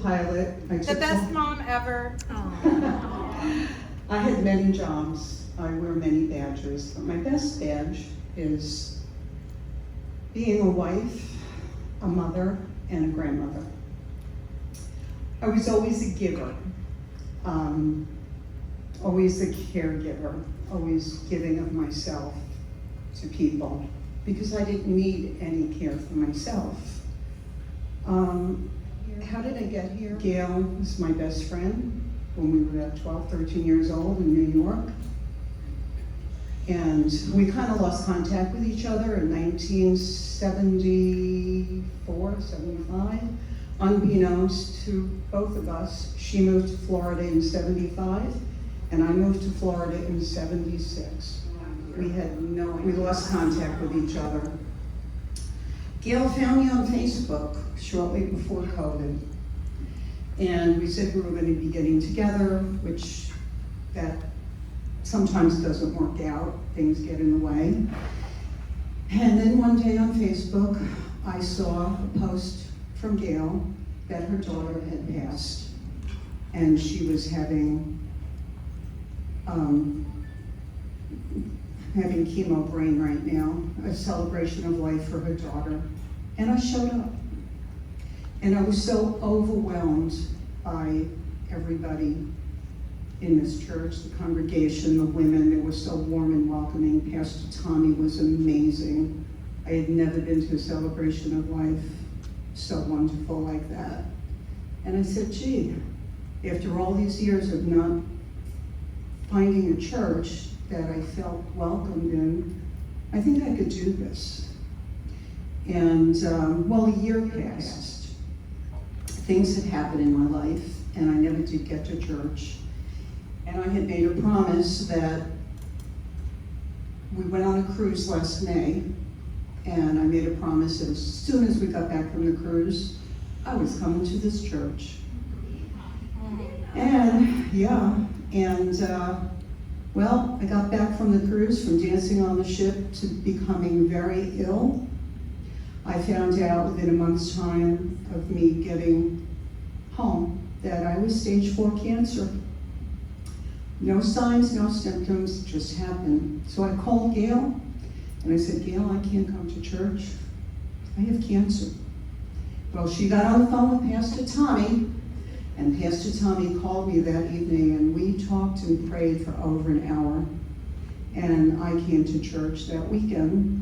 pilot. The best mom ever. I had many jobs. I wear many badges. But my best badge is being a wife, a mother, and a grandmother. I was always a giver, always a caregiver, always giving of myself to people because I didn't need any care for myself. How did I get here? Gail was my best friend when we were about 12, 13 years old in New York. And we kind of lost contact with each other in 1974, 75. Unbeknownst to both of us, she moved to Florida in 75, and I moved to Florida in 76. We lost contact with each other. Gail found me on Facebook shortly before COVID, and we said we were going to be getting together, which that sometimes doesn't work out, things get in the way. And then one day on Facebook, I saw a post from Gail that her daughter had passed, and she was having chemo brain right now, a celebration of life for her daughter. And I showed up. And I was so overwhelmed by everybody in this church, the congregation, the women. They were so warm and welcoming. Pastor Tommy was amazing. I had never been to a celebration of life so wonderful like that. And I said, gee, after all these years of not finding a church that I felt welcomed in, I think I could do this. And well, a year passed. Things had happened in my life, and I never did get to church. And I had made a promise that we went on a cruise last May, and I made a promise that as soon as we got back from the cruise, I was coming to this church. And well, I got back from the cruise, from dancing on the ship to becoming very ill. I found out within a month's time of me getting home that I was stage 4 cancer. No signs, no symptoms, just happened. So I called Gail, and I said, Gail, I can't come to church. I have cancer. Well, she got on the phone with Pastor Tommy, and Pastor Tommy called me that evening, and we talked and prayed for over an hour. And I came to church that weekend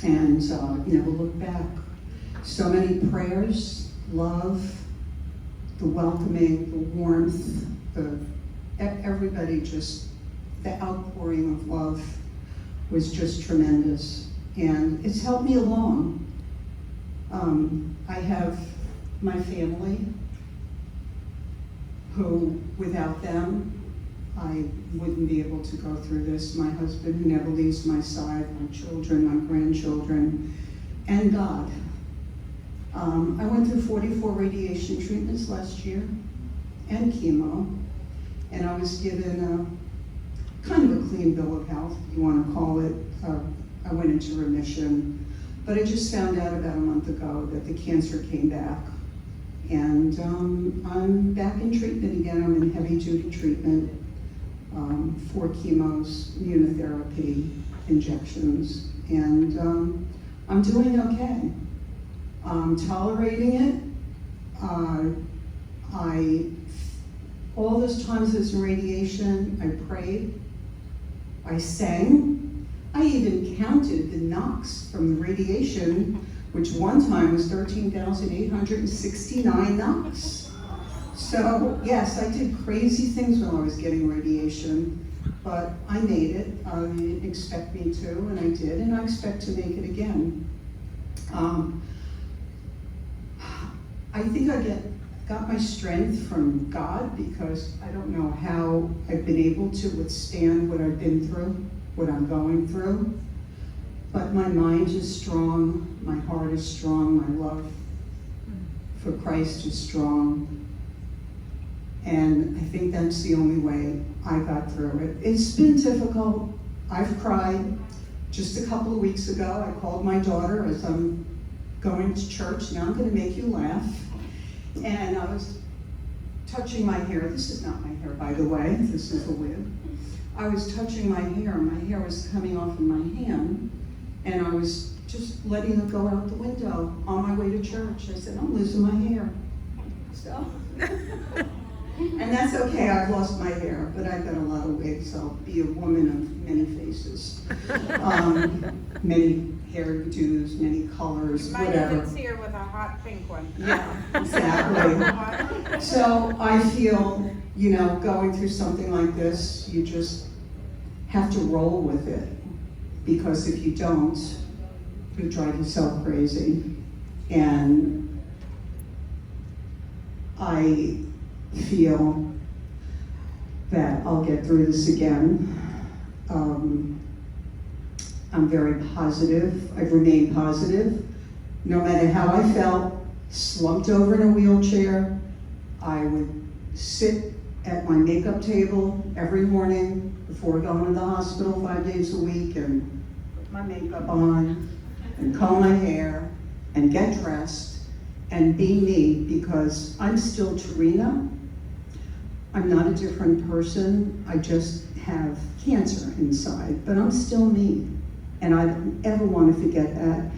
and never looked back. So many prayers, love, the welcoming, the warmth, everybody just, the outpouring of love was just tremendous. And it's helped me along. I have my family, who, without them, I wouldn't be able to go through this. My husband, who never leaves my side, my children, my grandchildren, and God. I went through 44 radiation treatments last year, and chemo, and I was given a kind of a clean bill of health, if you want to call it. I went into remission, but I just found out about a month ago that the cancer came back. And I'm back in treatment again. I'm in heavy-duty treatment, 4 chemos, immunotherapy, injections, and I'm doing okay. I'm tolerating it. All those times I was in radiation, I prayed, I sang, I even counted the knocks from the radiation, which one time was 13,869 knocks. So yes, I did crazy things when I was getting radiation, but I made it. I didn't expect me to, and I did, and I expect to make it again. I think I got my strength from God, because I don't know how I've been able to withstand what I've been through, what I'm going through. But my mind is strong, my heart is strong, my love for Christ is strong. And I think that's the only way I got through it. It's been difficult. I've cried. Just a couple of weeks ago, I called my daughter as I'm going to church. Now I'm going to make you laugh. And I was touching my hair. This is not my hair, by the way. This is a wig. I was touching my hair. My hair was coming off in my hand, and I was just letting it go out the window on my way to church. I said, I'm losing my hair. So, and that's okay. I've lost my hair, but I've got a lot of wigs. I'll be a woman of many faces, many hairdos, many colors, You might whatever. even see her with a hot pink one. Yeah, exactly. So I feel, going through something like this, you just have to roll with it. Because if you don't, you drive yourself crazy. And I feel that I'll get through this again. I'm very positive. I've remained positive. No matter how I felt, slumped over in a wheelchair, I would sit at my makeup table every morning before going to the hospital 5 days a week and put my makeup on and comb my hair and get dressed and be me, because I'm still Tarina. I'm not a different person. I just have cancer inside, but I'm still me. And I don't ever want to forget that.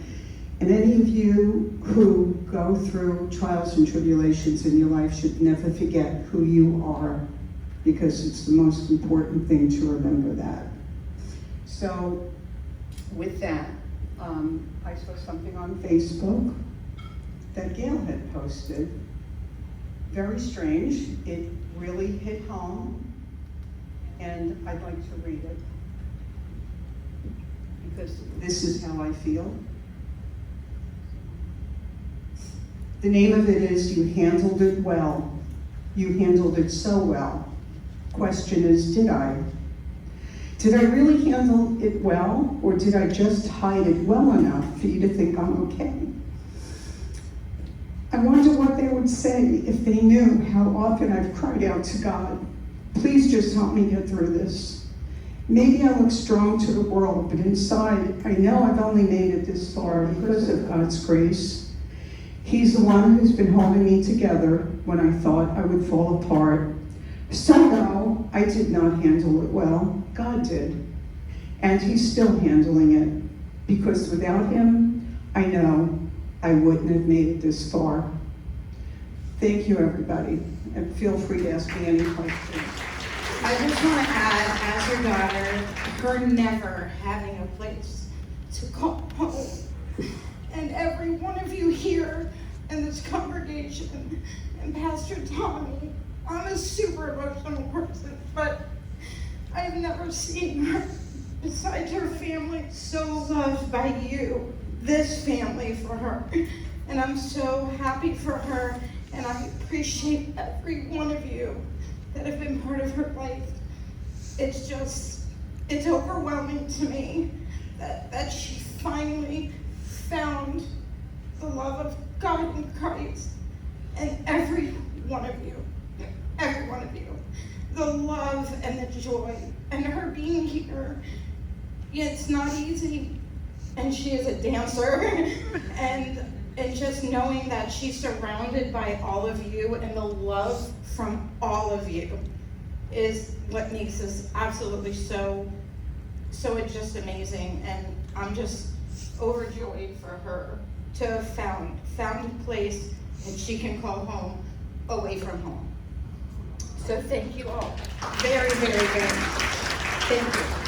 And any of you who go through trials and tribulations in your life should never forget who you are, because it's the most important thing to remember that. So with that, I saw something on Facebook that Gail had posted. Very strange. It really hit home, and I'd like to read it, because this is how I feel. The name of it is, You Handled It Well. You handled it so well. Question is, did I? Did I really handle it well, or did I just hide it well enough for you to think I'm okay? I wonder what they would say if they knew how often I've cried out to God, please just help me get through this. Maybe I look strong to the world, but inside, I know I've only made it this far because of God's grace. He's the one who's been holding me together when I thought I would fall apart. So no, I did not handle it well. God did. And He's still handling it, because without Him, I know I wouldn't have made it this far. Thank you, everybody, and feel free to ask me any questions. I just want to add, as your daughter, her never having a place to call home. And every one of you here in this congregation, and Pastor Tommy, I'm a super emotional person, but I've never seen her, besides her family, so loved by you, this family for her. And I'm so happy for her, and I appreciate every one of you that have been part of her life. It's overwhelming to me that she finally found the love of God in Christ. And every one of you, the love and the joy, and her being here. It's not easy, and she is a dancer, and just knowing that she's surrounded by all of you and the love from all of you is what makes this absolutely so it's just amazing. And I'm just overjoyed for her to have found a place and she can call home away from home. So thank you all very, very, very much. Thank you.